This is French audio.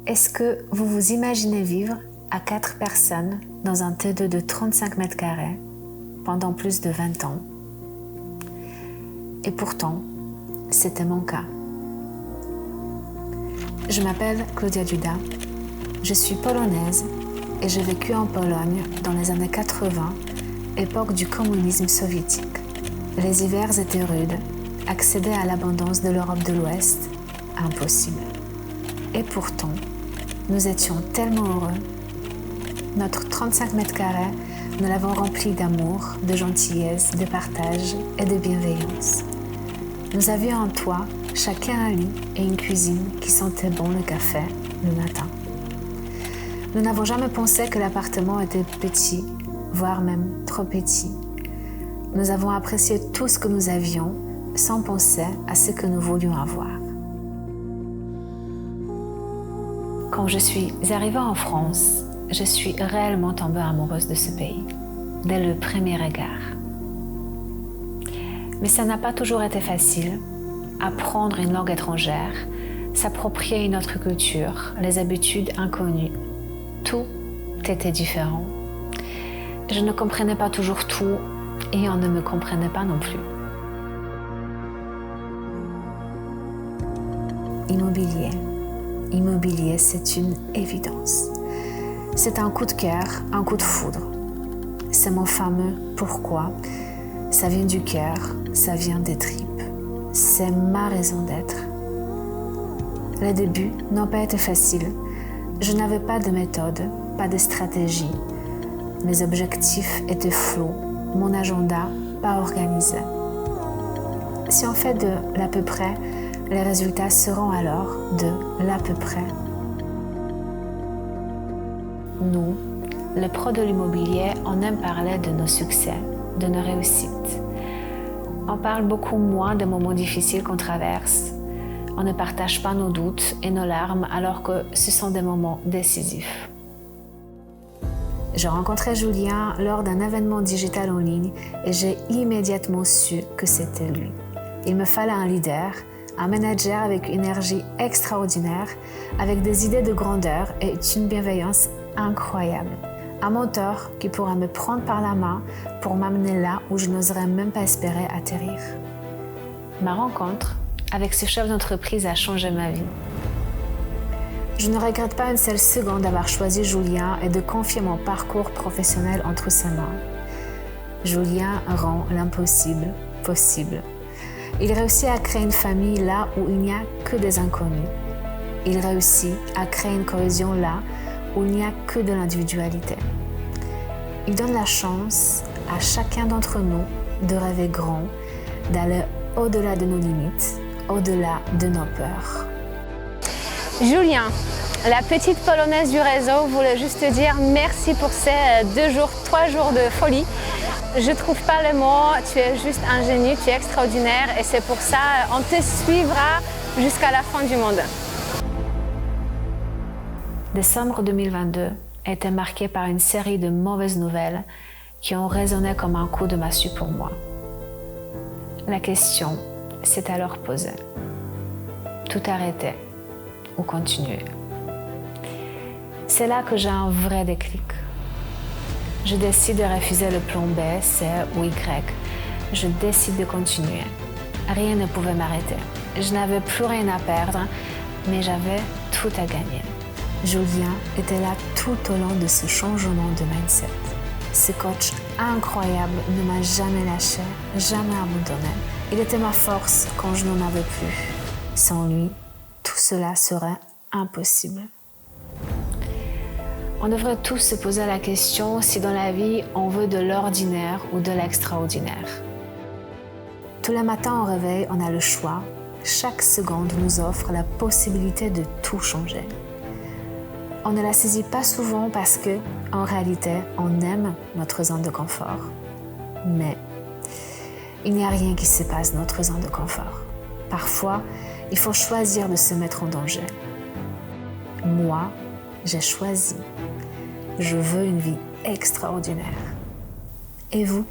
Est-ce que vous vous imaginez vivre à 4 personnes dans un T2 de 35 mètres carrés pendant plus de 20 ans? Et pourtant, c'était mon cas. Je m'appelle Claudia Duda, je suis polonaise et j'ai vécu en Pologne dans les années 80, époque du communisme soviétique. Les hivers étaient rudes, accéder à l'abondance de l'Europe de l'Ouest, impossible. Et pourtant, nous étions tellement heureux. Notre 35 mètres carrés, nous l'avons rempli d'amour, de gentillesse, de partage et de bienveillance. Nous avions un toit, chacun un lit et une cuisine qui sentait bon le café le matin. Nous n'avons jamais pensé que l'appartement était petit, voire même trop petit. Nous avons apprécié tout ce que nous avions sans penser à ce que nous voulions avoir. Quand je suis arrivée en France, je suis réellement tombée amoureuse de ce pays, dès le premier regard. Mais ça n'a pas toujours été facile. Apprendre une langue étrangère, s'approprier une autre culture, les habitudes inconnues, tout était différent. Je ne comprenais pas toujours tout et on ne me comprenait pas non plus. Immobilier, c'est une évidence. C'est un coup de cœur, un coup de foudre. C'est mon fameux pourquoi. Ça vient du cœur, ça vient des tripes. C'est ma raison d'être. Les débuts n'ont pas été faciles. Je n'avais pas de méthode, pas de stratégie. Mes objectifs étaient flous, mon agenda pas organisé. Si on fait de l'à peu près, les résultats seront alors de l'à peu près. Nous, les pros de l'immobilier, on aime parler de nos succès, de nos réussites. On parle beaucoup moins des moments difficiles qu'on traverse. On ne partage pas nos doutes et nos larmes alors que ce sont des moments décisifs. J'ai rencontré Julien lors d'un événement digital en ligne et j'ai immédiatement su que c'était lui. Il me fallait un leader, un manager avec une énergie extraordinaire, avec des idées de grandeur et une bienveillance incroyable. Un mentor qui pourra me prendre par la main pour m'amener là où je n'oserais même pas espérer atterrir. Ma rencontre avec ce chef d'entreprise a changé ma vie. Je ne regrette pas une seule seconde d'avoir choisi Julien et de confier mon parcours professionnel entre ses mains. Julien rend l'impossible possible. Il réussit à créer une famille là où il n'y a que des inconnus. Il réussit à créer une cohésion là où il n'y a que de l'individualité. Il donne la chance à chacun d'entre nous de rêver grand, d'aller au-delà de nos limites, au-delà de nos peurs. Julien, la petite polonaise du réseau, voulait juste te dire merci pour ces 3 jours de folie. Je trouve pas les mots, tu es juste un génie, tu es extraordinaire et c'est pour ça on te suivra jusqu'à la fin du monde. Décembre 2022 était marqué par une série de mauvaises nouvelles qui ont résonné comme un coup de massue pour moi. La question s'est alors posée. Tout arrêter ou continuer? C'est là que j'ai un vrai déclic. Je décide de refuser le plan B, C ou Y. Je décide de continuer. Rien ne pouvait m'arrêter. Je n'avais plus rien à perdre, mais j'avais tout à gagner. Julien était là tout au long de ce changement de mindset. Ce coach incroyable ne m'a jamais lâché, jamais abandonné. Il était ma force quand je n'en avais plus. Sans lui, tout cela serait impossible. On devrait tous se poser la question si dans la vie on veut de l'ordinaire ou de l'extraordinaire. Tous les matins au réveil, on a le choix. Chaque seconde nous offre la possibilité de tout changer. On ne la saisit pas souvent parce que, en réalité, on aime notre zone de confort. Mais il n'y a rien qui se passe dans notre zone de confort. Parfois, il faut choisir de se mettre en danger. Moi, j'ai choisi. Je veux une vie extraordinaire. Et vous ?